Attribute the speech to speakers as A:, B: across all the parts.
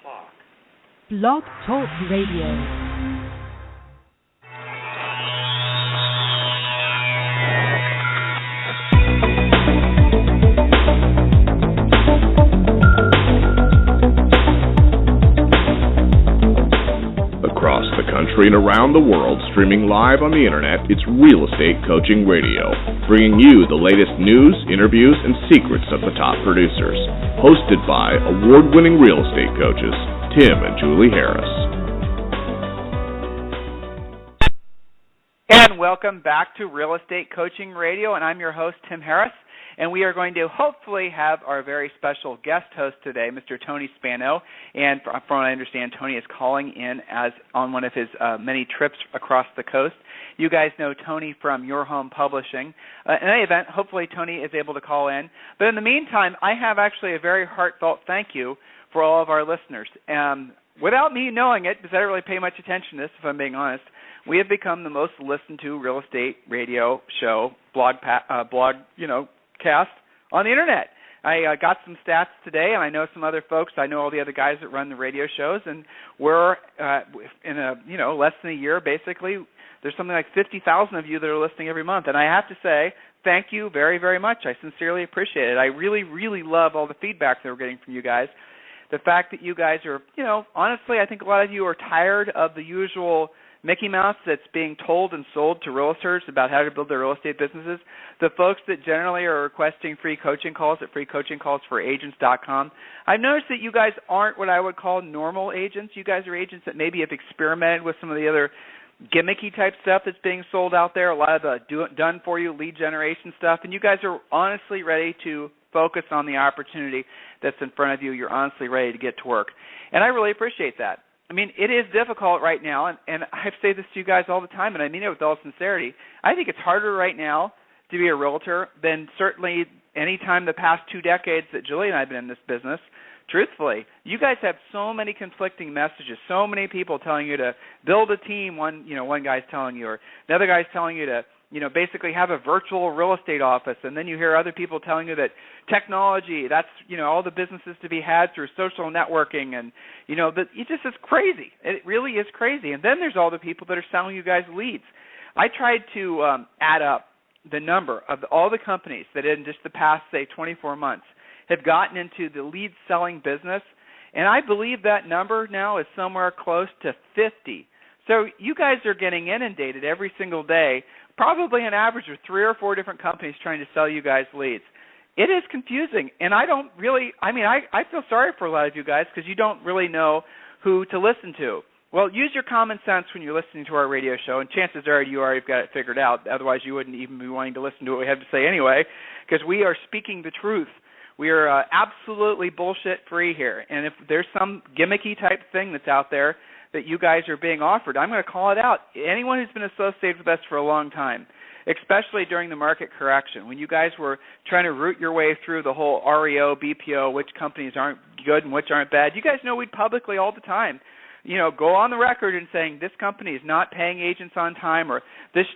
A: Blog Talk Radio.
B: Across the country and around the world, streaming live on the internet, it's Real Estate Coaching Radio, bringing you the latest news, interviews, and secrets of the top producers. Hosted by award-winning real estate coaches, Tim and Julie Harris.
C: And welcome back to Real Estate Coaching Radio, and I'm your host, Tim Harris. And we are going to hopefully have our very special guest host today, Mr. Tony Spano. And from what I understand, Tony is calling in as on one of his many trips across the coast. You guys know Tony from Your Home Publishing. In any event, hopefully Tony is able to call in. But in the meantime, I have actually a very heartfelt thank you for all of our listeners. Without me knowing it, because I don't really pay much attention to this, if I'm being honest, we have become the most listened to real estate radio show, cast on the internet. I got some stats today, and I know some other folks. I know all the other guys that run the radio shows, and we're in less than a year, basically. There's something like 50,000 of you that are listening every month, and I have to say thank you very, very much. I sincerely appreciate it. I really, really love all the feedback that we're getting from you guys. The fact that you guys are, honestly, I think a lot of you are tired of the usual Mickey Mouse that's being told and sold to realtors about how to build their real estate businesses. The folks that generally are requesting free coaching calls at freecoachingcallsforagents.com. I've noticed that you guys aren't what I would call normal agents. You guys are agents that maybe have experimented with some of the other gimmicky type stuff that's being sold out there, a lot of the done-for-you lead generation stuff, and you guys are honestly ready to focus on the opportunity that's in front of you. You're honestly ready to get to work. And I really appreciate that. I mean, it is difficult right now, and I say this to you guys all the time, and I mean it with all sincerity. I think it's harder right now to be a realtor than certainly any time the past 2 decades that Julie and I have been in this business. Truthfully, you guys have so many conflicting messages, so many people telling you to build a team. One guy's telling you, or another guy's telling you to, basically have a virtual real estate office, and then you hear other people telling you that technology, that's, all the businesses to be had through social networking, and, that it just is crazy. It really is crazy. And then there's all the people that are selling you guys leads. I tried to add up the number of all the companies that in just the past, say, 24 months have gotten into the lead selling business, and I believe that number now is somewhere close to 50. So you guys are getting inundated every single day, probably an average of 3 or 4 different companies trying to sell you guys leads. It is confusing, and I feel sorry for a lot of you guys because you don't really know who to listen to. Well, use your common sense when you're listening to our radio show, and chances are you already got it figured out. Otherwise, you wouldn't even be wanting to listen to what we have to say anyway, because we are speaking the truth. We are absolutely bullshit-free here, and if there's some gimmicky type thing that's out there that you guys are being offered, I'm going to call it out. Anyone who's been associated with us for a long time, especially during the market correction, when you guys were trying to root your way through the whole REO, BPO, which companies aren't good and which aren't bad, you guys know we'd publicly all the time, go on the record and saying this company is not paying agents on time, or this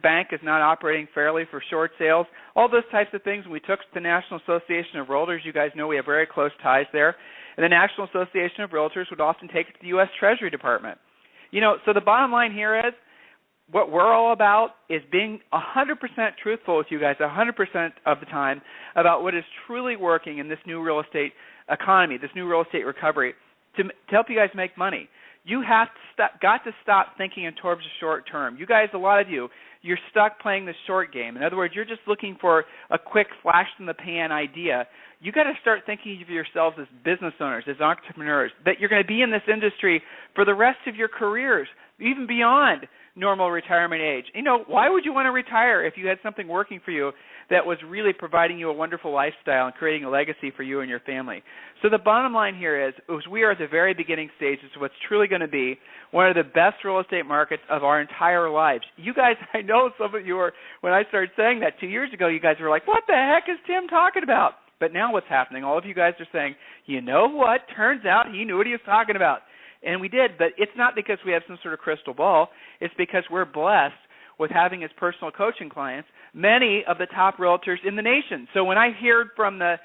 C: bank is not operating fairly for short sales, all those types of things. We took to the National Association of Realtors. You guys know we have very close ties there. And the National Association of Realtors would often take it to the U.S. Treasury Department. So the bottom line here is what we're all about is being 100% truthful with you guys 100% of the time about what is truly working in this new real estate economy, this new real estate recovery, to help you guys make money. You have got to stop thinking in terms of short term. You guys, a lot of you, you're stuck playing the short game. In other words, you're just looking for a quick flash-in-the-pan idea. You got to start thinking of yourselves as business owners, as entrepreneurs, that you're going to be in this industry for the rest of your careers, even beyond normal retirement age. Why would you want to retire if you had something working for you that was really providing you a wonderful lifestyle and creating a legacy for you and your family? So the bottom line here is we are at the very beginning stages of what's truly going to be one of the best real estate markets of our entire lives. You guys, I know some of you were, when I started saying that 2 years ago, you guys were like, what the heck is Tim talking about? But now what's happening, all of you guys are saying, you know what, turns out he knew what he was talking about. And we did, but it's not because we have some sort of crystal ball. It's because we're blessed with having his personal coaching clients many of the top realtors in the nation. So when I heard from the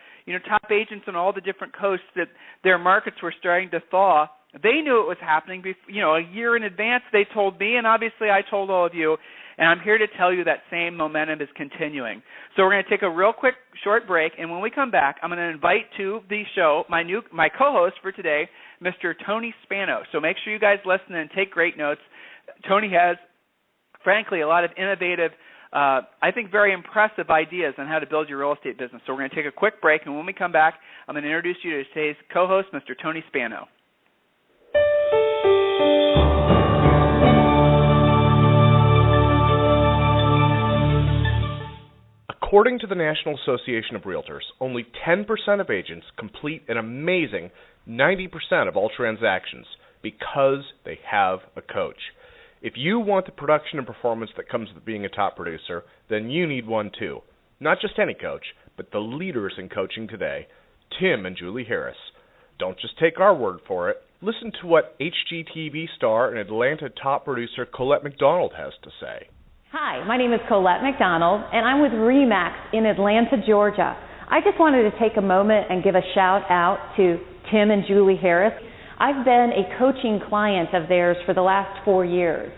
C: top agents on all the different coasts that their markets were starting to thaw, they knew it was happening. A year in advance, they told me, and obviously I told all of you. And I'm here to tell you that same momentum is continuing. So we're going to take a real quick short break, and when we come back, I'm going to invite to the show my co-host for today, Mr. Tony Spano. So make sure you guys listen and take great notes. Tony has, frankly, a lot of innovative, I think very impressive ideas on how to build your real estate business. So we're going to take a quick break, and when we come back, I'm going to introduce you to today's co-host, Mr. Tony Spano.
B: According to the National Association of Realtors, only 10% of agents complete an amazing 90% of all transactions because they have a coach. If you want the production and performance that comes with being a top producer, then you need one too. Not just any coach, but the leaders in coaching today, Tim and Julie Harris. Don't just take our word for it. Listen to what HGTV star and Atlanta top producer Colette McDonald has to say.
D: Hi, my name is Colette McDonald, and I'm with RE/MAX in Atlanta, Georgia. I just wanted to take a moment and give a shout out to Tim and Julie Harris. I've been a coaching client of theirs for the last 4 years.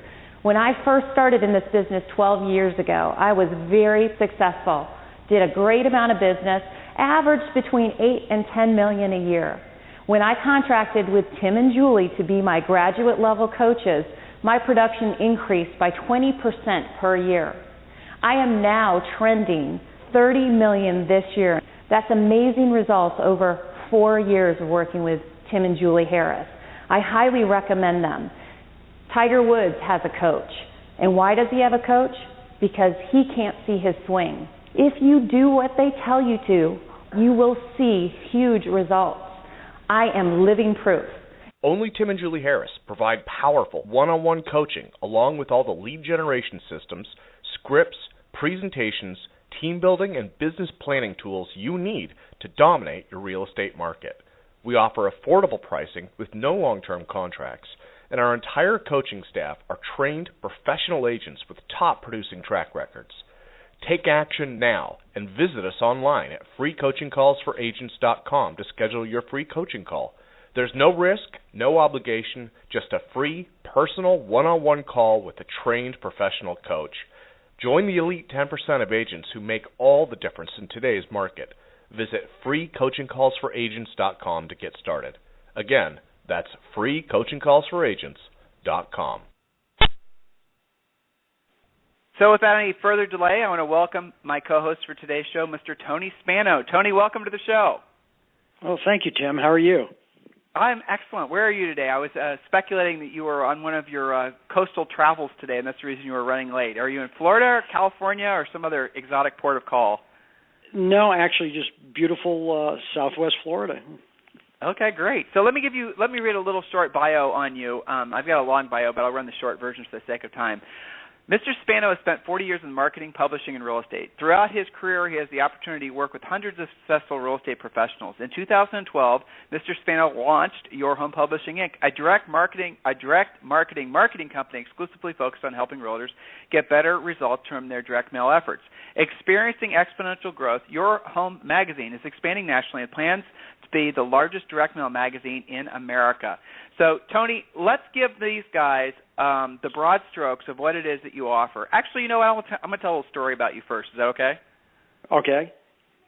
D: When I first started in this business 12 years ago, I was very successful, did a great amount of business, averaged between $8 and $10 million a year. When I contracted with Tim and Julie to be my graduate level coaches, my production increased by 20% per year. I am now trending $30 million this year. That's amazing results over 4 years of working with Tim and Julie Harris. I highly recommend them. Tiger Woods has a coach. And why does he have a coach? Because he can't see his swing. If you do what they tell you to, you will see huge results. I am living proof.
B: Only Tim and Julie Harris provide powerful one-on-one coaching along with all the lead generation systems, scripts, presentations, team building, and business planning tools you need to dominate your real estate market. We offer affordable pricing with no long-term contracts, and our entire coaching staff are trained professional agents with top producing track records. Take action now and visit us online at freecoachingcallsforagents.com to schedule your free coaching call. There's no risk, no obligation, just a free, personal, one-on-one call with a trained professional coach. Join the elite 10% of agents who make all the difference in today's market. Visit freecoachingcallsforagents.com to get started. Again, that's freecoachingcallsforagents.com.
C: So without any further delay, I want to welcome my co-host for today's show, Mr. Tony Spano. Tony, welcome to the show.
E: Well, thank you, Tim. How are you?
C: I'm excellent. Where are you today? I was speculating that you were on one of your coastal travels today, and that's the reason you were running late. Are you in Florida, or California, or some other exotic port of call?
E: No, actually, just beautiful Southwest Florida.
C: Okay, great. So let me read a little short bio on you. I've got a long bio, but I'll run the short version for the sake of time. Mr. Spano has spent 40 years in marketing, publishing, and real estate. Throughout his career, he has the opportunity to work with hundreds of successful real estate professionals. In 2012, Mr. Spano launched Your Home Publishing, Inc., a direct marketing company exclusively focused on helping realtors get better results from their direct mail efforts. Experiencing exponential growth, Your Home magazine is expanding nationally and plans to be the largest direct mail magazine in America. So, Tony, let's give these guys the broad strokes of what it is that you offer. Actually, I'm going to tell a little story about you first. Is that okay?
E: Okay.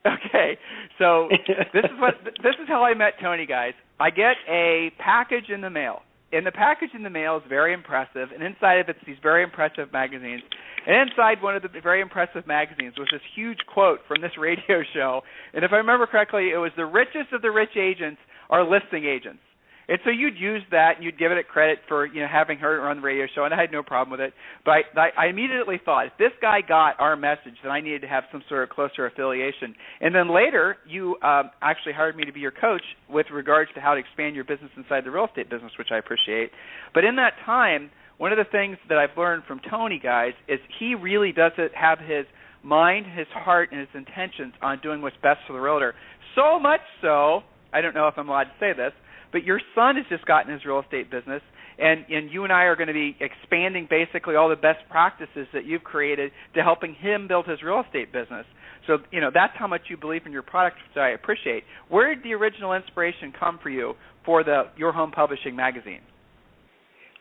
C: Okay. So this is how I met Tony, guys. I get a package in the mail. And the package in the mail is very impressive, and inside of it's these very impressive magazines. And inside one of the very impressive magazines was this huge quote from this radio show. And if I remember correctly, it was the richest of the rich agents are listing agents. And so you'd use that, and you'd give it credit for having heard it on the radio show, and I had no problem with it. But I immediately thought, if this guy got our message, then I needed to have some sort of closer affiliation. And then later, you actually hired me to be your coach with regards to how to expand your business inside the real estate business, which I appreciate. But in that time, one of the things that I've learned from Tony, guys, is he really does have his mind, his heart, and his intentions on doing what's best for the realtor. So much so, I don't know if I'm allowed to say this, but your son has just gotten his real estate business, and you and I are going to be expanding basically all the best practices that you've created to helping him build his real estate business. So, that's how much you believe in your product, which I appreciate. Where did the original inspiration come for you for Your Home Publishing magazine?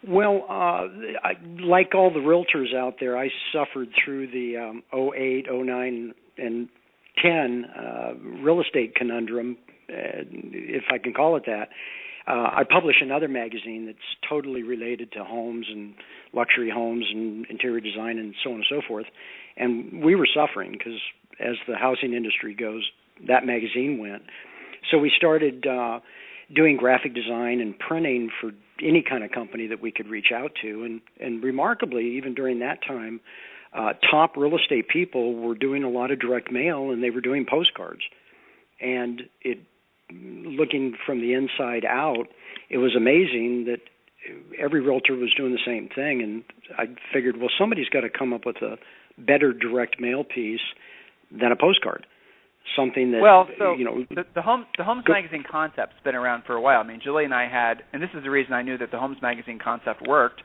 E: Well, like all the realtors out there, I suffered through the 08, 09, and 10 real estate conundrum, if I can call it that. I publish another magazine that's totally related to homes and luxury homes and interior design and so on and so forth. And we were suffering because as the housing industry goes, that magazine went. So we started doing graphic design and printing for any kind of company that we could reach out to. And remarkably, even during that time, top real estate people were doing a lot of direct mail, and they were doing postcards. And looking from the inside out, it was amazing that every realtor was doing the same thing. And I figured, well, somebody's got to come up with a better direct mail piece than a postcard. Something that,
C: the Homes Magazine concept's been around for a while. I mean, Julie and I had, and this is the reason I knew that the Homes Magazine concept worked,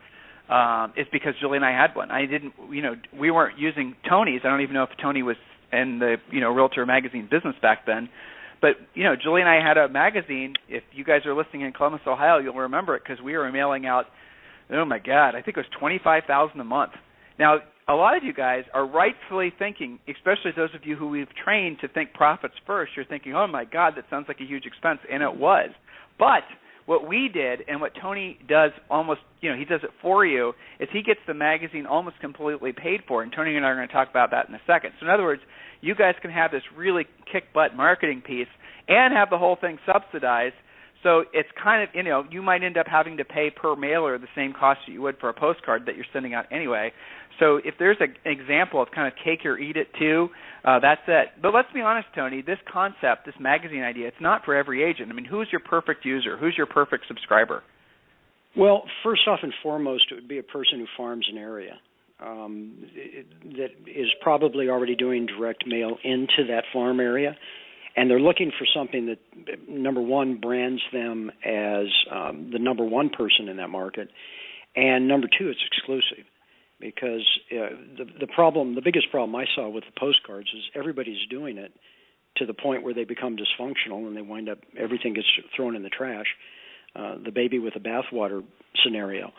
C: is because Julie and I had one. I didn't, we weren't using Tony's. I don't even know if Tony was in the, Realtor Magazine business back then. But, Julie and I had a magazine. If you guys are listening in Columbus, Ohio, you'll remember it because we were mailing out, oh, my God, I think it was $25,000 a month. Now, a lot of you guys are rightfully thinking, especially those of you who we've trained to think profits first, you're thinking, oh, my God, that sounds like a huge expense, and it was. But what we did and what Tony does almost, he does it for you, is he gets the magazine almost completely paid for, and Tony and I are going to talk about that in a second. So in other words, you guys can have this really kick-butt marketing piece and have the whole thing subsidized. So it's kind of, you might end up having to pay per mailer the same cost that you would for a postcard that you're sending out anyway. So if there's an example of kind of cake or eat it too, that's it. But let's be honest, Tony, this concept, this magazine idea, it's not for every agent. I mean, who's your perfect user? Who's your perfect subscriber?
E: Well, first off and foremost, it would be a person who farms an area that is probably already doing direct mail into that farm area. And they're looking for something that, number one, brands them as the number one person in that market. And number two, it's exclusive. Because the biggest problem I saw with the postcards is everybody's doing it to the point where they become dysfunctional and they wind up, everything gets thrown in the trash, the baby with the bathwater scenario.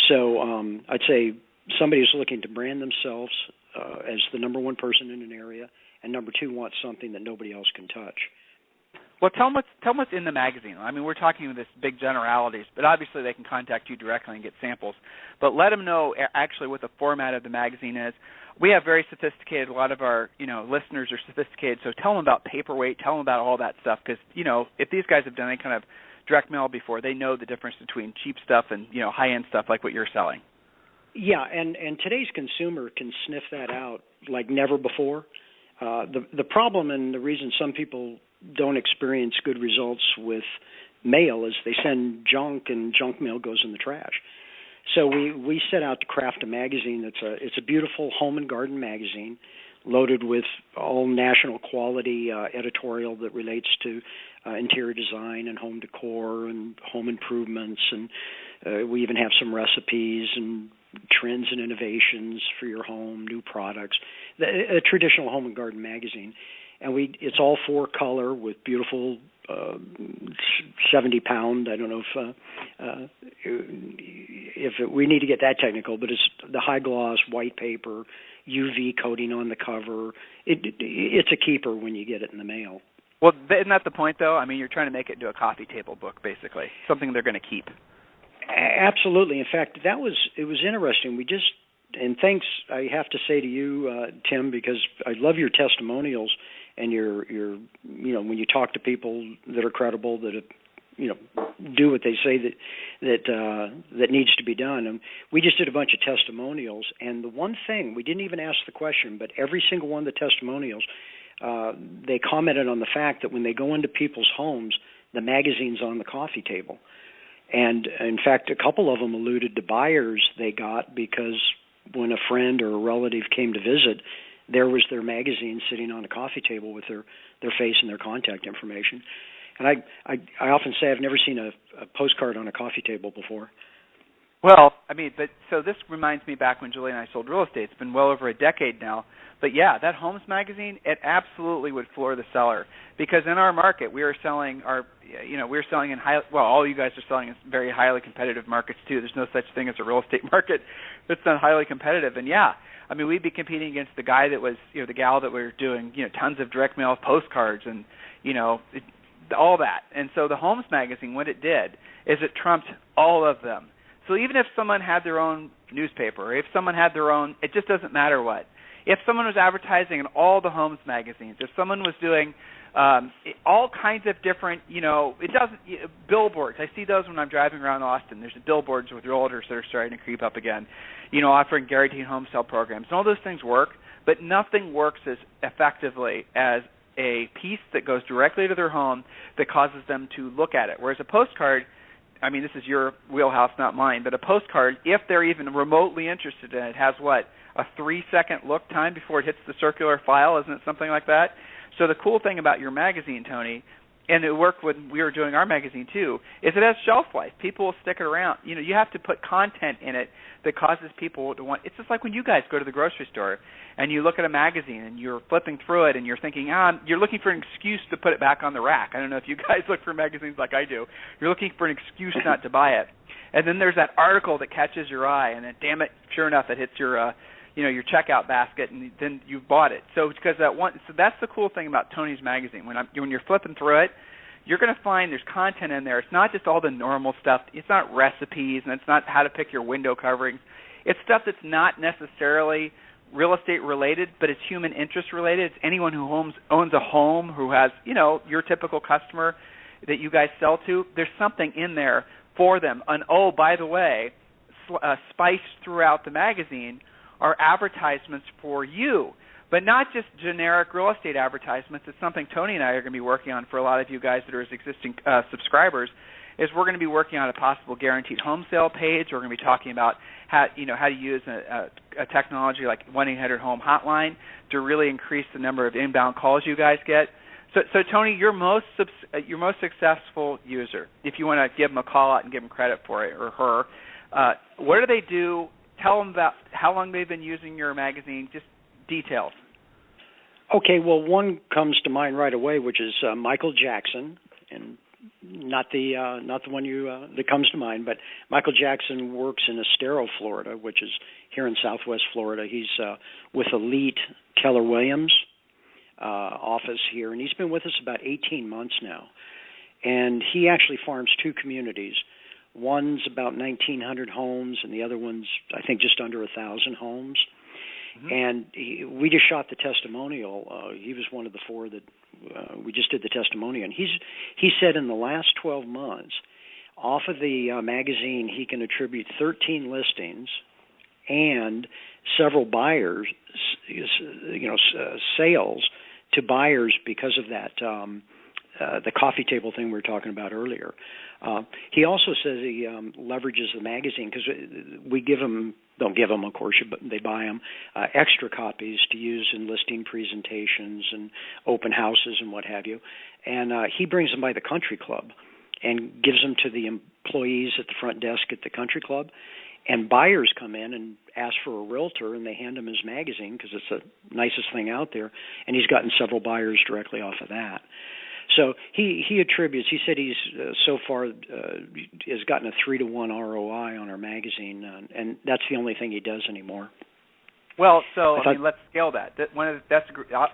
E: So I'd say somebody who's looking to brand themselves as the number one person in an area, and number two, wants something that nobody else can touch.
C: Well, tell them what's in the magazine. I mean, we're talking with this big generalities, but obviously they can contact you directly and get samples. But let them know actually what the format of the magazine is. We have very sophisticated, a lot of our listeners are sophisticated, so tell them about paperweight, tell them about all that stuff, because if these guys have done any kind of direct mail before, they know the difference between cheap stuff and high-end stuff like what you're selling.
E: Yeah, and today's consumer can sniff that out like never before. The problem and the reason some people don't experience good results with mail is they send junk, and junk mail goes in the trash. So we set out to craft a magazine it's a beautiful home and garden magazine loaded with all national quality editorial that relates to interior design and home decor and home improvements, and we even have some recipes and trends and innovations for your home, new products, a traditional home and garden magazine. And it's all 4-color with beautiful 70-pound. I don't know if we need to get that technical, but it's the high gloss white paper, UV coating on the cover. It's a keeper when you get it in the mail.
C: Well, isn't that the point, though? I mean, you're trying to make it into a coffee table book, basically, something they're going to keep.
E: Absolutely. In fact, it was interesting. And thanks, I have to say to you, Tim, because I love your testimonials and your when you talk to people that are credible, that do what they say that needs to be done. And we just did a bunch of testimonials, and the one thing, we didn't even ask the question, but every single one of the testimonials, they commented on the fact that when they go into people's homes, the magazine's on the coffee table. And in fact, a couple of them alluded to buyers they got because when a friend or a relative came to visit, there was their magazine sitting on a coffee table with their face and their contact information. And I often say I've never seen a postcard on a coffee table before.
C: Well, I mean, but so this reminds me back when Julie and I sold real estate. It's been well over a decade now. But yeah, that Homes magazine, it absolutely would floor the seller, because in our market we are selling we're selling in all you guys are selling in very highly competitive markets too. There's no such thing as a real estate market that's not highly competitive. And yeah, I mean, we'd be competing against the guy that was, the gal that were doing, tons of direct mail postcards and, all that. And so the Homes magazine, what it did is it trumped all of them. So even if someone had their own newspaper, or if someone had their own, it just doesn't matter what. If someone was advertising in all the Homes magazines, if someone was doing all kinds of different, billboards. I see those when I'm driving around Austin. There's billboards with realtors that are starting to creep up again, offering guaranteed home sale programs. And all those things work, but nothing works as effectively as a piece that goes directly to their home that causes them to look at it. Whereas a postcard, I mean, this is your wheelhouse, not mine, but a postcard, if they're even remotely interested in it, has a 3-second look time before it hits the circular file, isn't it something like that? So the cool thing about your magazine, Tony, and it worked when we were doing our magazine too, is it has shelf life. People will stick it around. You have to put content in it that causes people to want. It's just like when you guys go to the grocery store and you look at a magazine and you're flipping through it and you're thinking, you're looking for an excuse to put it back on the rack. I don't know if you guys look for magazines like I do. You're looking for an excuse not to buy it. And then there's that article that catches your eye, and then, damn it, sure enough, it hits your your checkout basket, and then you've bought it. So because so that's the cool thing about Tony's magazine. When you're flipping through it, you're going to find there's content in there. It's not just all the normal stuff. It's not recipes, and it's not how to pick your window coverings. It's stuff that's not necessarily real estate related, but it's human interest related. It's anyone who owns a home, who has, your typical customer that you guys sell to. There's something in there for them. And oh, by the way, spiced throughout the magazine are advertisements for you, but not just generic real estate advertisements. It's something Tony and I are going to be working on for a lot of you guys that are as existing subscribers. Is we're going to be working on a possible guaranteed home sale page. We're going to be talking about how to use a technology like 1-800-HOME hotline to really increase the number of inbound calls you guys get. So Tony, your most successful user, if you want to give them a call out and give them credit for it, or her, what do they do? Tell them about how long they've been using your magazine, just details.
E: Okay, well, one comes to mind right away, which is Michael Jackson, and not the one that comes to mind, but Michael Jackson works in Estero, Florida, which is here in Southwest Florida. He's with Elite Keller Williams office here, and he's been with us about 18 months now. And he actually farms 2 communities. One's about 1,900 homes, and the other one's, I think, just under 1,000 homes. Mm-hmm. And we just shot the testimonial. He was one of the 4 that we just did the testimonial. And he said in the last 12 months, off of the magazine, he can attribute 13 listings and several buyers, sales to buyers because of that, the coffee table thing we were talking about earlier. He also says he leverages the magazine because we don't give them, of course, but they buy them, extra copies to use in listing presentations and open houses and what have you. And he brings them by the country club and gives them to the employees at the front desk at the country club. And buyers come in and ask for a realtor, and they hand him his magazine because it's the nicest thing out there. And he's gotten several buyers directly off of that. So he attributes. He said he's so far has gotten a 3-to-1 ROI on our magazine, and that's the only thing he does anymore.
C: Well, so I mean, let's scale that.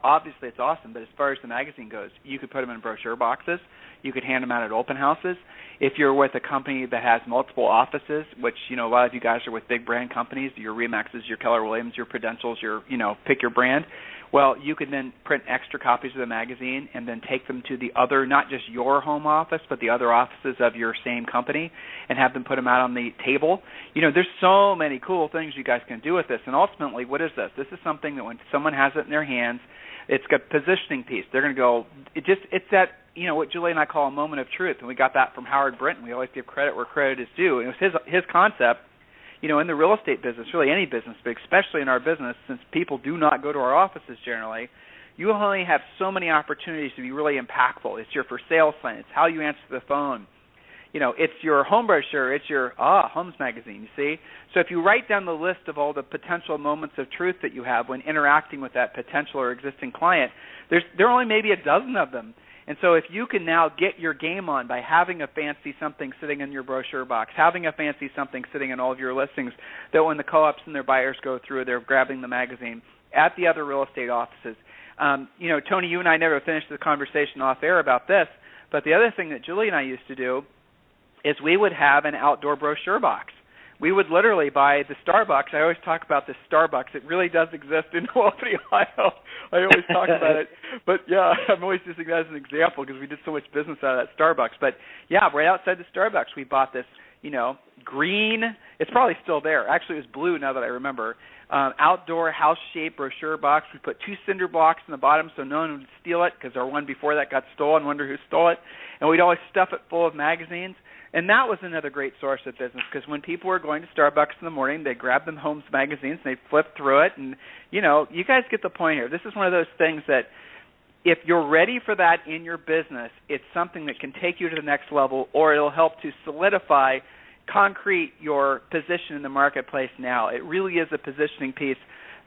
C: Obviously it's awesome, but as far as the magazine goes, you could put them in brochure boxes. You could hand them out at open houses. If you're with a company that has multiple offices, which a lot of you guys are with big brand companies, your Remaxes, your Keller Williams, your Prudentials, your pick your brand. Well, you can then print extra copies of the magazine and then take them to the other, not just your home office, but the other offices of your same company, and have them put them out on the table. There's so many cool things you guys can do with this. And ultimately, what is this? This is something that when someone has it in their hands, it's a positioning piece. They're going to go, it's that, what Julie and I call a moment of truth. And we got that from Howard Brinton. We always give credit where credit is due. And it was his concept. In the real estate business, really any business, but especially in our business, since people do not go to our offices generally, you only have so many opportunities to be really impactful. It's your for sale sign. It's how you answer the phone. It's your home brochure. It's your Homes magazine, you see? So if you write down the list of all the potential moments of truth that you have when interacting with that potential or existing client, there are only maybe a dozen of them. And so if you can now get your game on by having a fancy something sitting in your brochure box, having a fancy something sitting in all of your listings, that when the co-ops and their buyers go through, they're grabbing the magazine at the other real estate offices. Tony, you and I never finished the conversation off air about this, but the other thing that Julie and I used to do is we would have an outdoor brochure box. We would literally buy the Starbucks. I always talk about the Starbucks. It really does exist in Albany, Ohio. I always talk about it. But, yeah, I'm always using that as an example because we did so much business out of that Starbucks. But, yeah, right outside the Starbucks, we bought this, green. It's probably still there. Actually, it was blue now that I remember. Outdoor house-shaped brochure box. We put 2 cinder blocks in the bottom so no one would steal it because our one before that got stolen, wonder who stole it. And we'd always stuff it full of magazines. And that was another great source of business because when people were going to Starbucks in the morning, they'd grab them Homes magazines and they'd flip through it. And, you guys get the point here. This is one of those things that if you're ready for that in your business, it's something that can take you to the next level, or it'll help to solidify, concrete your position in the marketplace now. It really is a positioning piece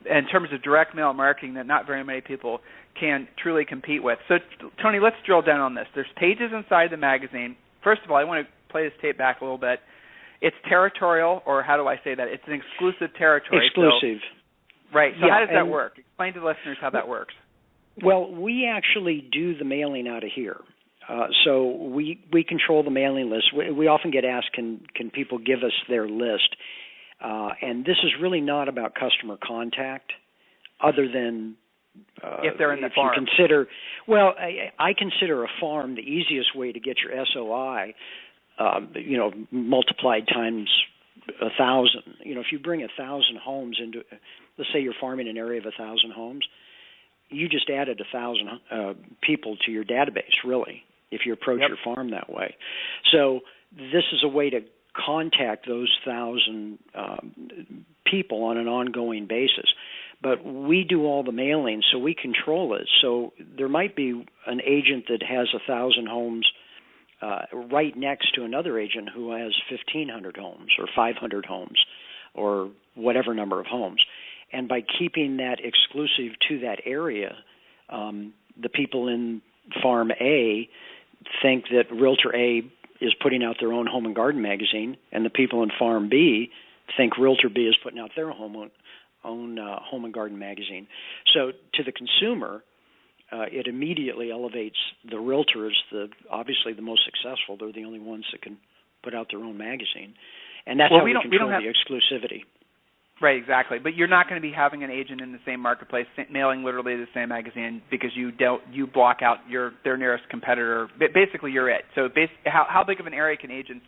C: in terms of direct mail marketing that not very many people can truly compete with. So, Tony, let's drill down on this. There's pages inside the magazine. First of all, I want to play this tape back a little bit. It's territorial, or how do I say that? It's an exclusive territory.
E: Exclusive.
C: Right. So how does that work? Explain to the listeners how that works.
E: Well, we actually do the mailing out of here. So we control the mailing list. We often get asked, can people give us their list? And this is really not about customer contact other than
C: if they're in the farm.
E: You consider, well, I consider a farm the easiest way to get your SOI, multiplied times 1,000. If you bring 1,000 homes into, let's say you're farming an area of 1,000 homes, you just added 1,000 people to your database, really, if you approach your farm that way. So this is a way to contact those 1,000 people on an ongoing basis. But we do all the mailing, so we control it. So there might be an agent that has 1,000 homes right next to another agent who has 1,500 homes or 500 homes or whatever number of homes. And by keeping that exclusive to that area, the people in Farm A think that Realtor A is putting out their own Home and Garden magazine, and the people in Farm B think Realtor B is putting out their own Home and Garden magazine. So to the consumer, it immediately elevates the realtor as obviously the most successful. They're the only ones that can put out their own magazine. And that's how we control the exclusivity.
C: Right, exactly. But you're not going to be having an agent in the same marketplace mailing literally the same magazine because you block out their nearest competitor. Basically, you're it. So how big of an area can agents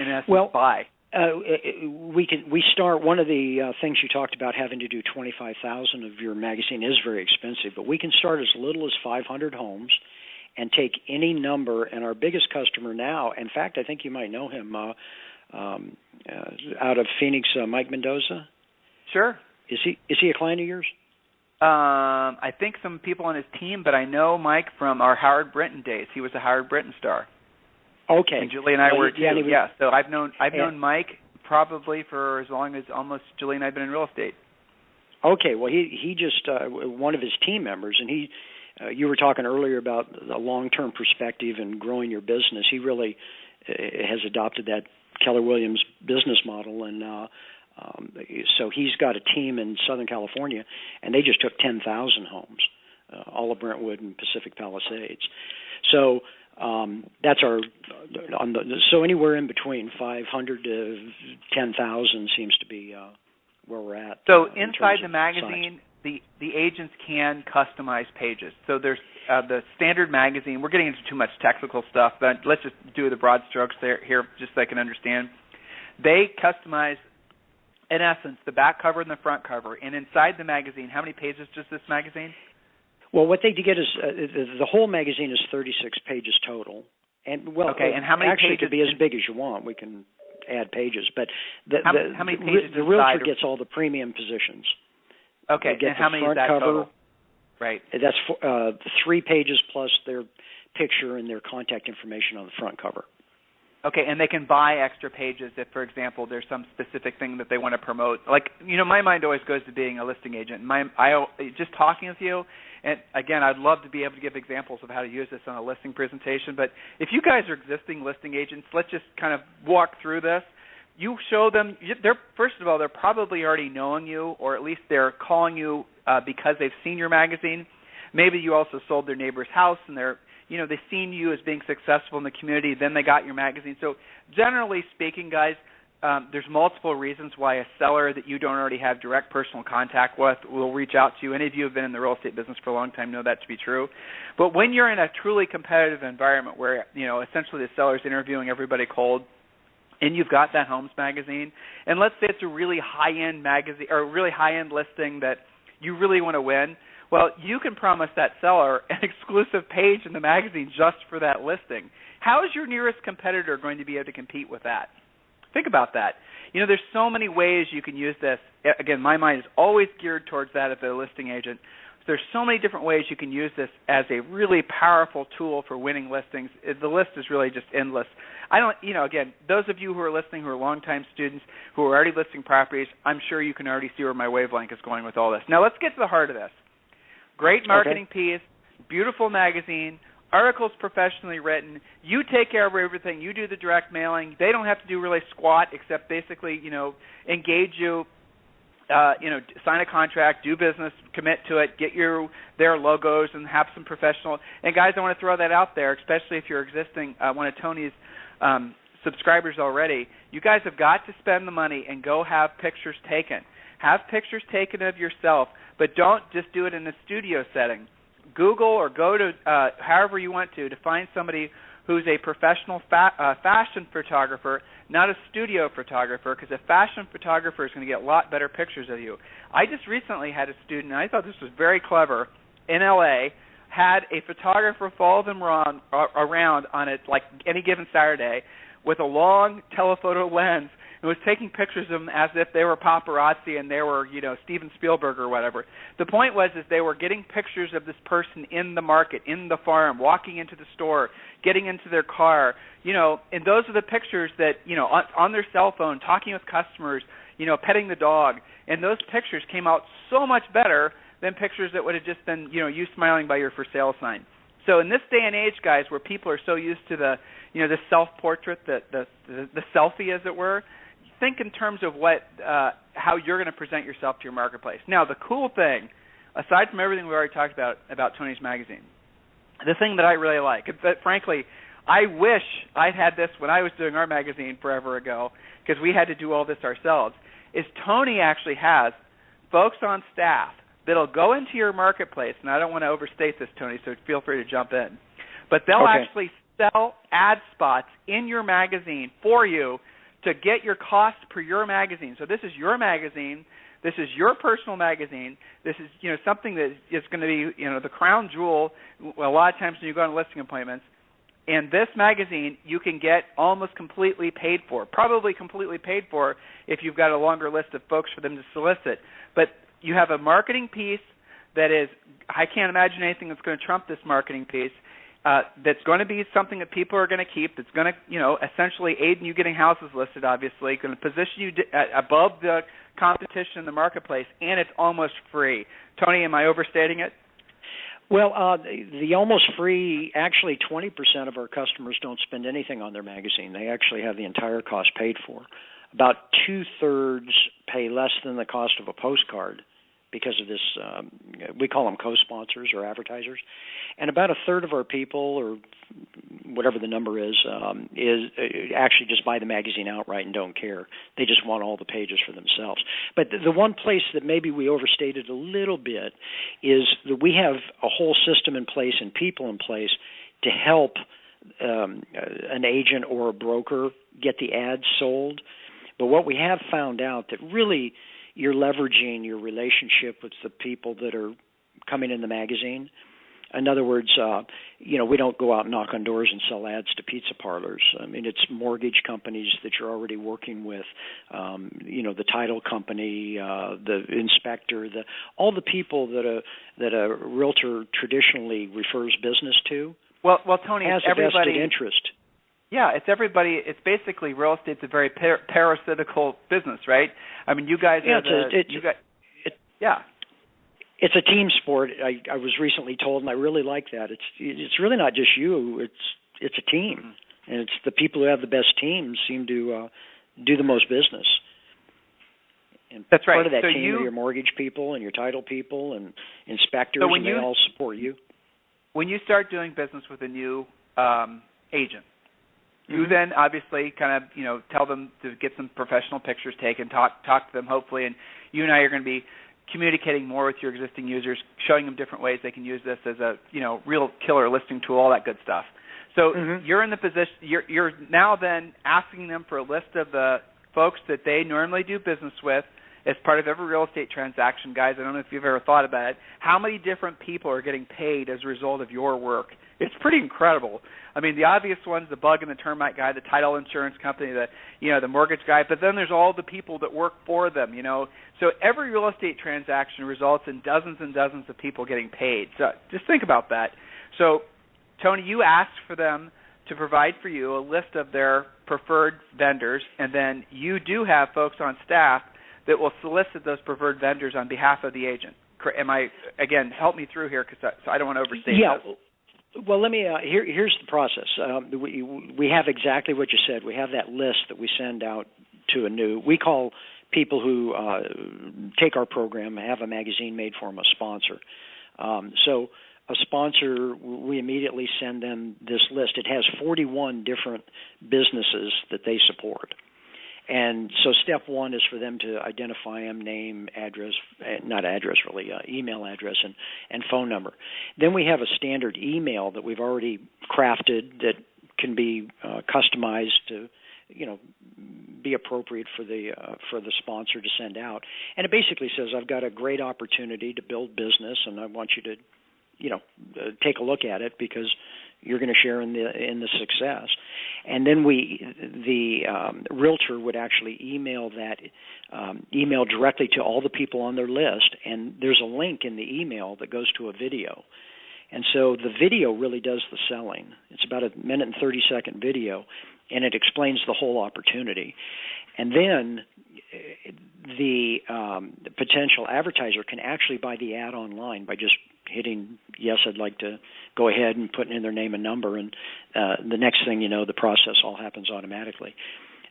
C: in essence buy?
E: We start. One of the things you talked about, having to do 25,000 of your magazine, is very expensive. But we can start as little as 500 homes and take any number. And our biggest customer now, in fact, I think you might know him, out of Phoenix, Mike Mendoza.
C: Sure.
E: Is he a client of yours?
C: I think some people on his team, but I know Mike from our Howard Brinton days. He was a Howard Brinton star.
E: Okay.
C: And Julie and I were too. Yeah. So I've known Mike probably for as long as almost Julie and I have been in real estate. Okay.
E: Well, he just one of his team members, and he. You were talking earlier about the long-term perspective and growing your business. He really has adopted that Keller Williams business model, and so he's got a team in Southern California, and they just took 10,000 homes, all of Brentwood and Pacific Palisades. So that's so anywhere in between 500 to 10,000 seems to be where we're at.
C: So inside the magazine, the agents can customize pages. So there's the standard magazine. We're getting into too much technical stuff, but let's just do the broad strokes here just so I can understand. They customize, in essence, the back cover and the front cover. And inside the magazine, how many pages does this magazine?
E: Well, what they get is the whole magazine is 36 pages total. And
C: and how many
E: actually
C: pages?
E: It could be as big as you want. We can add pages, but
C: how many pages
E: the realtor gets all the premium positions.
C: Okay, and how many is that total? Right.
E: That's 3 pages plus their picture and their contact information on the front cover.
C: Okay, and they can buy extra pages if, for example, there's some specific thing that they want to promote. Like, my mind always goes to being a listing agent. Just talking with you, and again, I'd love to be able to give examples of how to use this on a listing presentation, but if you guys are existing listing agents, let's just kind of walk through this. You show them, first of all, they're probably already knowing you, or at least they're calling you because they've seen your magazine. Maybe you also sold their neighbor's house, and they've seen you as being successful in the community, then they got your magazine. So generally speaking, guys, there's multiple reasons why a seller that you don't already have direct personal contact with will reach out to you. Any of you who have been in the real estate business for a long time know that to be true. But when you're in a truly competitive environment where, essentially the seller's interviewing everybody cold, and you've got that Homes magazine, and let's say it's a really high-end magazine or a really high-end listing that you really want to win, well, you can promise that seller an exclusive page in the magazine just for that listing. How is your nearest competitor going to be able to compete with that? Think about that. There's so many ways you can use this. Again, my mind is always geared towards that as a listing agent. There's so many different ways you can use this as a really powerful tool for winning listings. The list is really just endless. Again, those of you who are listening who are longtime students who are already listing properties, I'm sure you can already see where my wavelength is going with all this. Now let's get to the heart of this. Great marketing piece, beautiful magazine, articles professionally written. You take care of everything. You do the direct mailing. They don't have to do really squat except basically, engage you, sign a contract, do business, commit to it, get their logos, and have some professional. And guys, I want to throw that out there, especially if you're existing one of Tony's subscribers already. You guys have got to spend the money and go have pictures taken. Have pictures taken of yourself, but don't just do it in a studio setting. Google or go to however you want to find somebody who's a professional fashion photographer, not a studio photographer, because a fashion photographer is going to get a lot better pictures of you. I just recently had a student, and I thought this was very clever, in L.A., had a photographer follow them around on it like any given Saturday with a long telephoto lens and was taking pictures of them as if they were paparazzi and they were, Steven Spielberg or whatever. The point was they were getting pictures of this person in the market, in the farm, walking into the store, getting into their car, and those are the pictures that, on their cell phone, talking with customers, petting the dog, and those pictures came out so much better than pictures that would have just been, you smiling by your for sale sign. So in this day and age, guys, where people are so used to the self-portrait, the selfie, as it were, think in terms of how you're going to present yourself to your marketplace. Now, the cool thing, aside from everything we already talked about Tony's magazine, the thing that I really like, that frankly, I wish I'd had this when I was doing our magazine forever ago, because we had to do all this ourselves, is Tony actually has folks on staff that'll go into your marketplace, and I don't want to overstate this, Tony, so feel free to jump in, but they'll actually sell ad spots in your magazine for you to get your cost per your magazine. So this is your magazine. This is your personal magazine. This is, something that is going to be, the crown jewel a lot of times when you go on listing appointments. And this magazine you can get almost completely paid for, probably completely paid for if you've got a longer list of folks for them to solicit. But you have a marketing piece that is, I can't imagine anything that's going to trump this marketing piece. That's going to be something that people are going to keep. That's going to, essentially aid in you getting houses listed, obviously. Going to position you above the competition in the marketplace, and it's almost free. Tony, am I overstating it?
E: Well, the almost free, actually 20% of our customers don't spend anything on their magazine. They actually have the entire cost paid for. About 2/3 pay less than the cost of a postcard because of this, we call them co-sponsors or advertisers. And about 1/3 of our people, or whatever the number is actually just buy the magazine outright and don't care. They just want all the pages for themselves. But the one place that maybe we overstated a little bit is that we have a whole system in place and people in place to help an agent or a broker get the ads sold. But what we have found out that really you're leveraging your relationship with the people that are coming in the magazine. In other words, we don't go out and knock on doors and sell ads to pizza parlors. I mean, it's mortgage companies that you're already working with, the title company, the inspector, all the people that a realtor traditionally refers business to.
C: Well, Tony,
E: has
C: it's
E: a vested interest.
C: Yeah, it's everybody. It's basically real estate's a very parasitical business, right? I mean, you guys are yeah.
E: It's a team sport. I was recently told, and I really like that. It's really not just you. It's a team, and it's the people who have the best teams seem to do the most business. And
C: that's right.
E: Part of that
C: so
E: team are your mortgage people and your title people and inspectors, and they all support you.
C: When you start doing business with a new agent, you then obviously kind of, tell them to get some professional pictures taken, talk to them hopefully, and you and I are going to be communicating more with your existing users, showing them different ways they can use this as a, real killer listing tool, all that good stuff. So you're in the position, you're now then asking them for a list of the folks that they normally do business with as part of every real estate transaction. Guys, I don't know if you've ever thought about it, how many different people are getting paid as a result of your work? It's pretty incredible. I mean, the obvious ones, the bug and the termite guy, the title insurance company, the mortgage guy, but then there's all the people that work for them, So every real estate transaction results in dozens and dozens of people getting paid. So just think about that. So, Tony, you asked for them to provide for you a list of their preferred vendors, and then you do have folks on staff that will solicit those preferred vendors on behalf of the agent. Again, help me through here because I don't want to overstate this.
E: Well, let me. Here's the process. We have exactly what you said. We have that list that we send out to we call people who take our program, have a magazine made for them, a sponsor. So a sponsor, we immediately send them this list. It has 41 different businesses that they support. And so step one is for them to identify them, name, address, not address really, email address and phone number. Then we have a standard email that we've already crafted that can be customized to, be appropriate for the sponsor to send out. And it basically says, I've got a great opportunity to build business, and I want you to, take a look at it because you're going to share in the success. And then the realtor would actually email that email directly to all the people on their list, and there's a link in the email that goes to a video. And so the video really does the selling. It's about a 1 and 30-second video, and it explains the whole opportunity. And then the potential advertiser can actually buy the ad online by just hitting, yes, I'd like to go ahead and putting in their name and number, and the next thing you know, the process all happens automatically.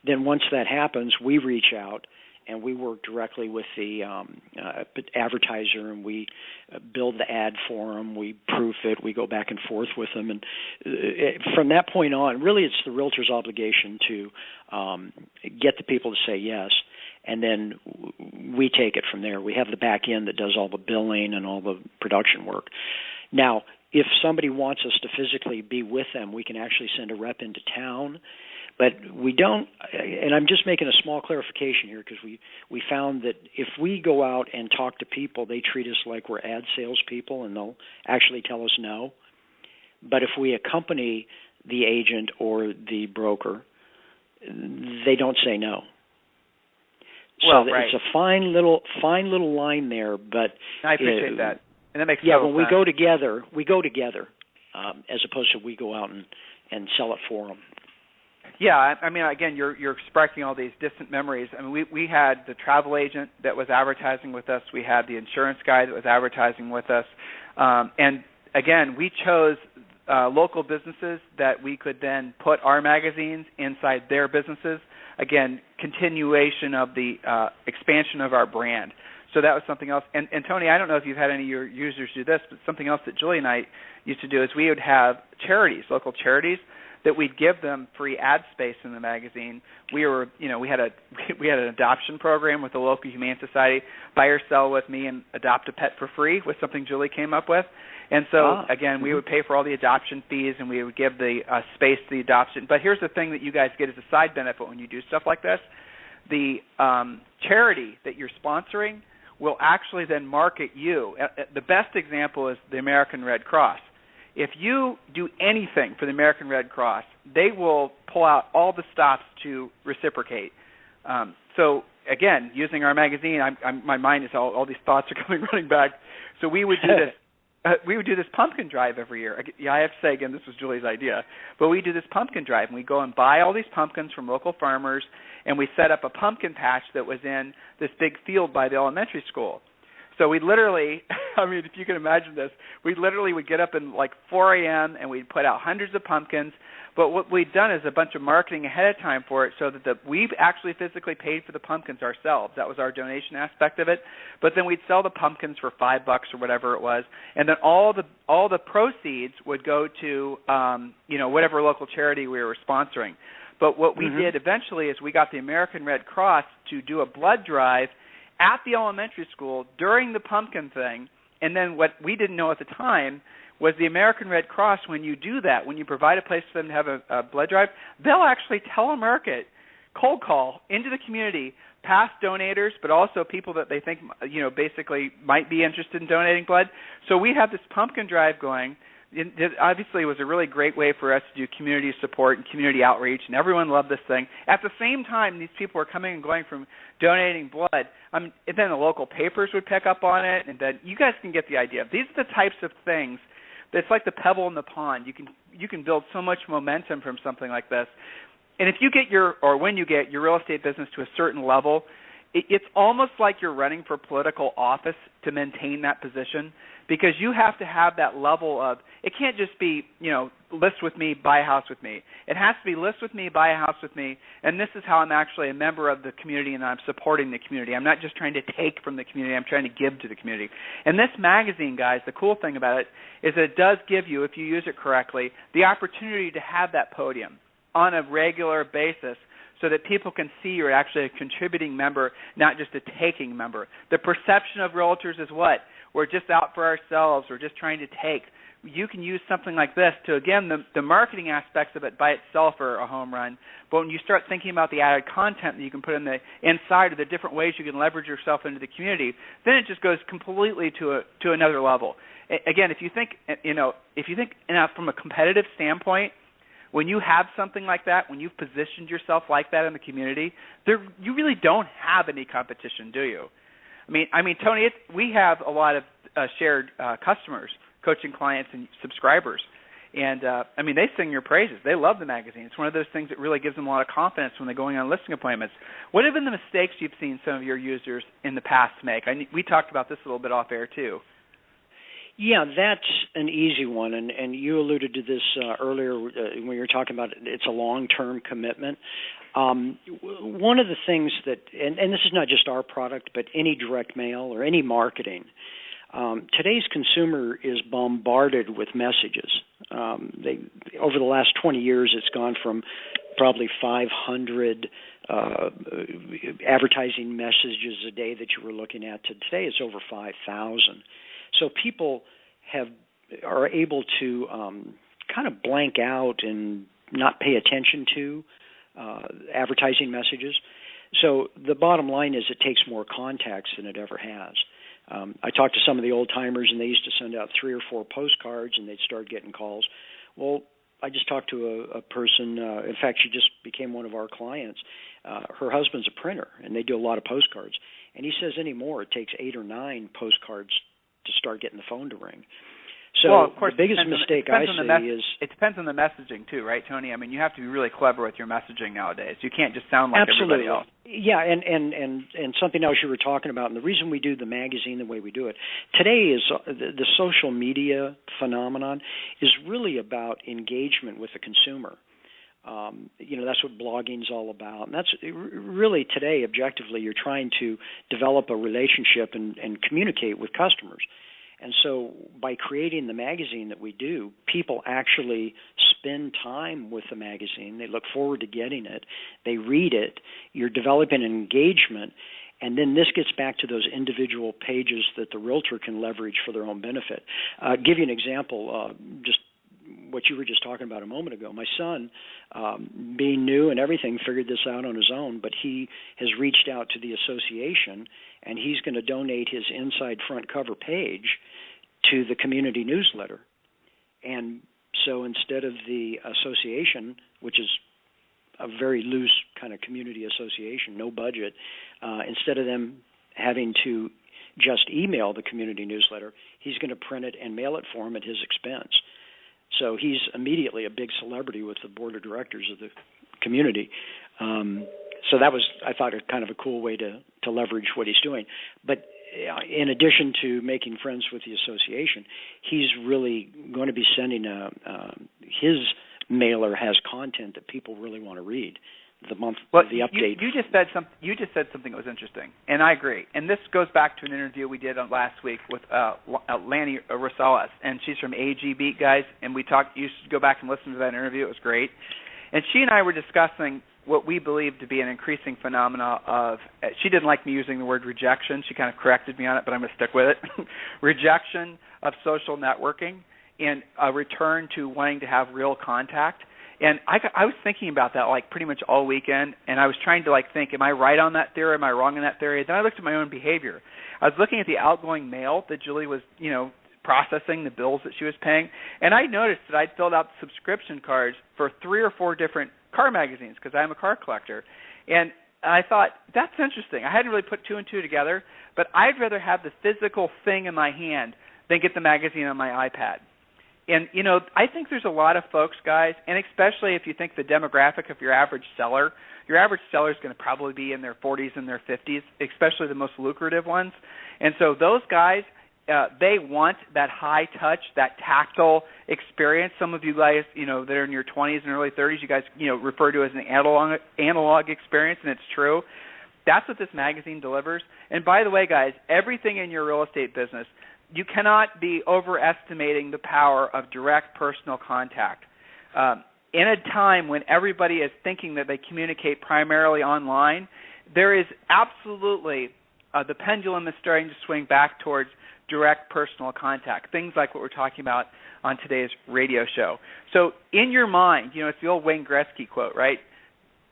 E: Then once that happens, we reach out and we work directly with the advertiser, and we build the ad for them, we proof it, we go back and forth with them, and from that point on, really it's the realtor's obligation to get the people to say yes, and then we take it from there. We have the back end that does all the billing and all the production work. Now, if somebody wants us to physically be with them, we can actually send a rep into town. But we don't, and I'm just making a small clarification here because we found that if we go out and talk to people, they treat us like we're ad salespeople, and they'll actually tell us no. But if we accompany the agent or the broker, they don't say no.
C: Well,
E: so
C: right.
E: It's a fine little line there, but
C: I appreciate that, and that makes
E: yeah.
C: total
E: When
C: sense.
E: we go together, as opposed to we go out and sell it for them.
C: Yeah, I mean, again, you're sparking all these distant memories. I mean, we had the travel agent that was advertising with us. We had the insurance guy that was advertising with us. And, again, we chose local businesses that we could then put our magazines inside their businesses. Again, continuation of the expansion of our brand. So that was something else. And Tony, I don't know if you've had any of your users do this, but something else that Julie and I used to do is we would have charities, local charities, that we'd give them free ad space in the magazine. We had an adoption program with the local Humane Society, buy or sell with me and adopt a pet for free, was something Julie came up with. And so, again, we would pay for all the adoption fees, and we would give the space to the adoption. But here's the thing that you guys get as a side benefit when you do stuff like this. The charity that you're sponsoring will actually then market you. The best example is the American Red Cross. if you do anything for the American Red Cross, they will pull out all the stops to reciprocate. So again, using our magazine, my mind is all these thoughts are coming running back. So we would do this. We would do this pumpkin drive every year. Yeah, I have to say again, this was Julie's idea. But we do this pumpkin drive, and we go and buy all these pumpkins from local farmers, and we set up a pumpkin patch that was in this big field by the elementary school. So we literally, I mean, if you can imagine this, we literally would get up in like 4 a.m. and we'd put out hundreds of pumpkins. But what we'd done is a bunch of marketing ahead of time for it, so that we've actually physically paid for the pumpkins ourselves. That was our donation aspect of it. But then we'd sell the pumpkins for $5 or whatever it was, and then all the proceeds would go to whatever local charity we were sponsoring. But what we did eventually is we got the American Red Cross to do a blood drive at the elementary school during the pumpkin thing, and then what we didn't know at the time was the American Red Cross, when you do that, when you provide a place for them to have a blood drive, they'll actually telemarket, cold call into the community, past donators, but also people that they think, basically might be interested in donating blood. So we have this pumpkin drive going. It obviously was a really great way for us to do community support and community outreach, and everyone loved this thing. At the same time, these people were coming and going from donating blood. And then the local papers would pick up on it, and then you guys can get the idea. These are the types of things. It's like the pebble in the pond. You can build so much momentum from something like this. And if you get when you get your real estate business to a certain level, it's almost like you're running for political office to maintain that position, because you have to have that level of, it can't just be, list with me, buy a house with me. It has to be list with me, buy a house with me, and this is how I'm actually a member of the community and I'm supporting the community. I'm not just trying to take from the community, I'm trying to give to the community. And this magazine, guys, the cool thing about it is that it does give you, if you use it correctly, the opportunity to have that podium on a regular basis, so that people can see you're actually a contributing member, not just a taking member. The perception of realtors is what? We're just out for ourselves. We're just trying to take. You can use something like this to, again, the marketing aspects of it by itself are a home run. But when you start thinking about the added content that you can put in the inside, or the different ways you can leverage yourself into the community, then it just goes completely to another level. Again, if you think from a competitive standpoint, when you have something like that, when you've positioned yourself like that in the community, you really don't have any competition, do you? I mean, Tony, we have a lot of shared customers, coaching clients and subscribers, and they sing your praises. They love the magazine. It's one of those things that really gives them a lot of confidence when they're going on listing appointments. What have been the mistakes you've seen some of your users in the past make? We talked about this a little bit off air too.
E: Yeah, that's an easy one, and you alluded to this earlier when you were talking about it's a long-term commitment. One of the things that, and this is not just our product, but any direct mail or any marketing, today's consumer is bombarded with messages. Over the last 20 years, it's gone from probably 500 advertising messages a day that you were looking at to today it's over 5,000. So people are able to kind of blank out and not pay attention to advertising messages. So the bottom line is it takes more contacts than it ever has. I talked to some of the old timers, and they used to send out 3 or 4 postcards, and they'd start getting calls. Well, I just talked to a person. In fact, she just became one of our clients. Her husband's a printer, and they do a lot of postcards. And he says anymore it takes 8 or 9 postcards to start getting the phone to ring. So
C: well, of course,
E: the biggest mistake I see is...
C: It depends on the messaging too, right, Tony? You have to be really clever with your messaging nowadays. You can't just sound like everybody else.
E: Yeah, and something else you were talking about, and the reason we do the magazine the way we do it, today is the social media phenomenon is really about engagement with the consumer. That's what blogging's all about. And that's really today, objectively, you're trying to develop a relationship and communicate with customers. And so by creating the magazine that we do, people actually spend time with the magazine. They look forward to getting it. They read it. You're developing an engagement. And then this gets back to those individual pages that the realtor can leverage for their own benefit. Give you an example, just what you were just talking about a moment ago. My son, being new and everything, figured this out on his own, but he has reached out to the association, and he's going to donate his inside front cover page to the community newsletter. And so instead of the association, which is a very loose kind of community association, no budget, instead of them having to just email the community newsletter, he's going to print it and mail it for him at his expense. So he's immediately a big celebrity with the board of directors of the community. So that was, I thought, kind of a cool way to leverage what he's doing. But in addition to making friends with the association, he's really going to be sending his mailer has content that people really want to read. The update.
C: You just said something that was interesting, and I agree. And this goes back to an interview we did last week with Lanny Rosales, and she's from AG Beat, guys. And we talked. You should go back and listen to that interview. It was great. And she and I were discussing what we believe to be an increasing phenomena of. She didn't like me using the word rejection. She kind of corrected me on it, but I'm going to stick with it. Rejection of social networking and a return to wanting to have real contact. And I was thinking about that like pretty much all weekend, and I was trying to think, am I right on that theory? Am I wrong on that theory? Then I looked at my own behavior. I was looking at the outgoing mail that Julie was, processing, the bills that she was paying, and I noticed that I'd filled out subscription cards for 3 or 4 different car magazines because I'm a car collector. And I thought, that's interesting. I hadn't really put 2 and 2 together, but I'd rather have the physical thing in my hand than get the magazine on my iPad. And, I think there's a lot of folks, guys, and especially if you think the demographic of your average seller is going to probably be in their 40s and their 50s, especially the most lucrative ones. And so those guys, they want that high touch, that tactile experience. Some of you guys, that are in your 20s and early 30s, you guys, refer to as an analog experience, and it's true. That's what this magazine delivers. And by the way, guys, everything in your real estate business, you cannot be overestimating the power of direct personal contact. In a time when everybody is thinking that they communicate primarily online, there is absolutely the pendulum is starting to swing back towards direct personal contact, things like what we're talking about on today's radio show. So in your mind, it's the old Wayne Gretzky quote, right?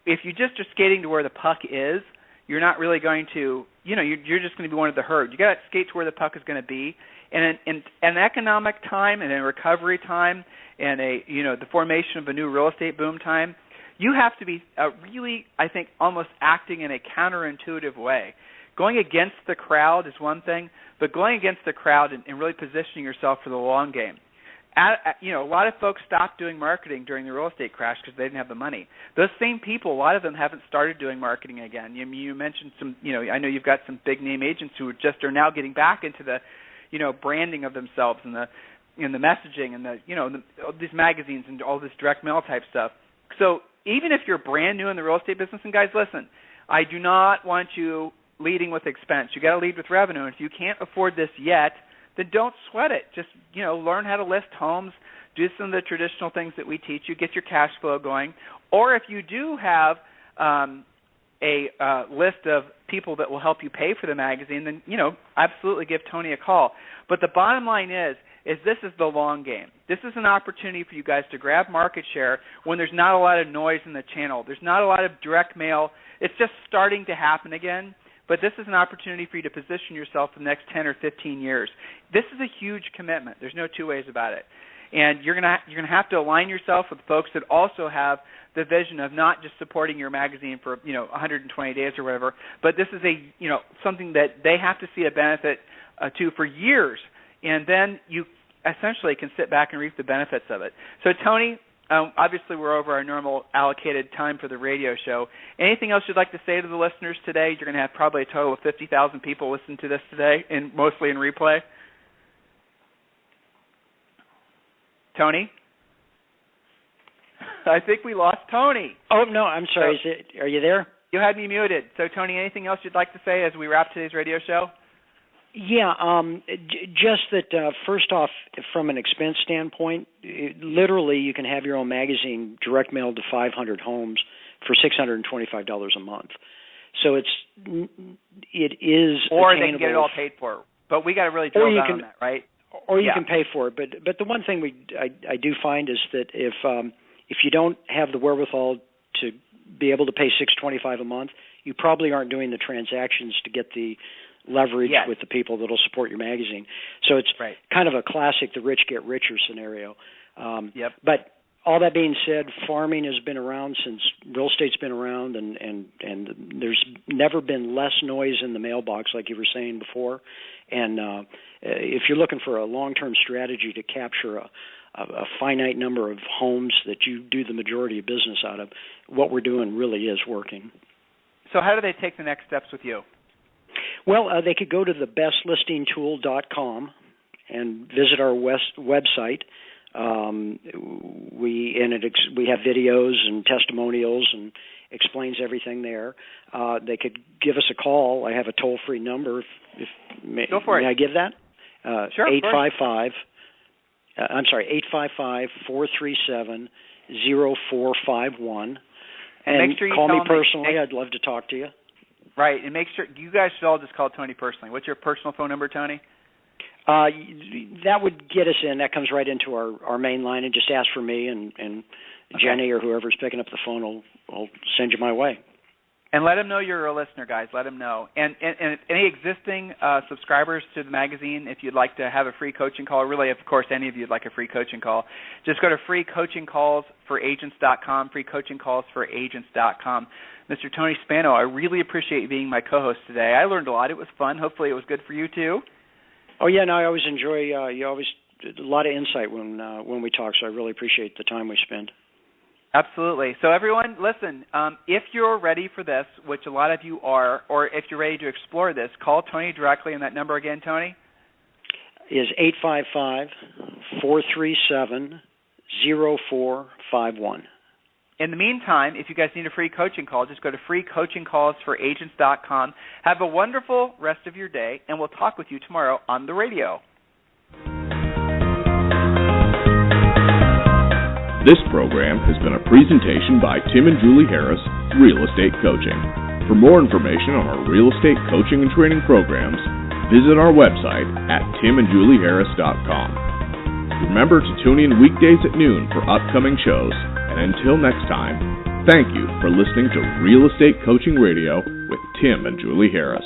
C: If you just are skating to where the puck is, you're not really going to, you're just going to be one of the herd. You got to skate to where the puck is going to be. And in an economic time and a recovery time and the formation of a new real estate boom time, you have to be really, I think, almost acting in a counterintuitive way. Going against the crowd is one thing, but going against the crowd and really positioning yourself for the long game. A lot of folks stopped doing marketing during the real estate crash because they didn't have the money. Those same people, a lot of them haven't started doing marketing again. You mentioned some, I know you've got some big name agents who just are now getting back into the, branding of themselves and the messaging and all these magazines and all this direct mail type stuff. So even if you're brand new in the real estate business, and guys, listen, I do not want you leading with expense. You got to lead with revenue. And if you can't afford this yet, then don't sweat it. Just, learn how to list homes, do some of the traditional things that we teach you, get your cash flow going. Or if you do have a list of people that will help you pay for the magazine, then, absolutely give Tony a call. But the bottom line is this is the long game. This is an opportunity for you guys to grab market share when there's not a lot of noise in the channel. There's not a lot of direct mail. It's just starting to happen again. But this is an opportunity for you to position yourself for the next 10 or 15 years. This is a huge commitment. There's no two ways about it. And you're gonna have to align yourself with folks that also have the vision of not just supporting your magazine for 120 days or whatever, but this is something that they have to see a benefit to for years, and then you essentially can sit back and reap the benefits of it. So Tony, obviously we're over our normal allocated time for the radio show. Anything else you'd like to say to the listeners today? You're going to have probably a total of 50,000 people listen to this today, and mostly in replay. Tony? I think we lost Tony.
E: Oh, no, I'm sorry. Are you there?
C: You had me muted. So, Tony, anything else you'd like to say as we wrap today's radio show?
E: Yeah, just that first off, from an expense standpoint, literally you can have your own magazine direct mailed to 500 homes for $625 a month. So it is
C: or
E: attainable.
C: They can get it all paid for. But we got to really drill down on that, right?
E: Or you can pay for it. But the one thing I do find is that if you don't have the wherewithal to be able to pay $625 a month, you probably aren't doing the transactions to get the leverage with the people that will support your magazine. So it's kind of a classic the rich get richer scenario.
C: Yep.
E: But all that being said, farming has been around since real estate's been around, and there's never been less noise in the mailbox, like you were saying before. And if you're looking for a long-term strategy to capture a finite number of homes that you do the majority of business out of, what we're doing really is working.
C: So how do they take the next steps with you?
E: Well, they could go to thebestlistingtool.com and visit our website. We have videos and testimonials and explains everything there. They could give us a call. I have a toll-free number.
C: Go for it.
E: May I give that?
C: Sure.
E: 855-437-0451. And
C: make sure you
E: call me
C: tell
E: personally. I'd love to talk to you.
C: Right, and make sure you guys should all just call Tony personally. What's your personal phone number, Tony?
E: That would get us in. That comes right into our main line, and just ask for me, and Jenny or whoever's picking up the phone will send you my way.
C: And let them know you're a listener, guys. Let them know. And any existing subscribers to the magazine, if you'd like to have a free coaching call, really, of course, any of you would like a free coaching call, just go to freecoachingcallsforagents.com, freecoachingcallsforagents.com. Mr. Tony Spano, I really appreciate you being my co-host today. I learned a lot. It was fun. Hopefully it was good for you, too.
E: Oh, yeah, no, I always enjoy, you always a lot of insight when we talk, so I really appreciate the time we spend.
C: Absolutely. So everyone, listen, if you're ready for this, which a lot of you are, or if you're ready to explore this, call Tony directly. And that number again, Tony?
E: Is 855-437-0451.
C: In the meantime, if you guys need a free coaching call, just go to freecoachingcallsforagents.com. Have a wonderful rest of your day, and we'll talk with you tomorrow on the radio.
B: This program has been a presentation by Tim and Julie Harris, Real Estate Coaching. For more information on our real estate coaching and training programs, visit our website at timandjulieharris.com. Remember to tune in weekdays at noon for upcoming shows. And until next time, thank you for listening to Real Estate Coaching Radio with Tim and Julie Harris.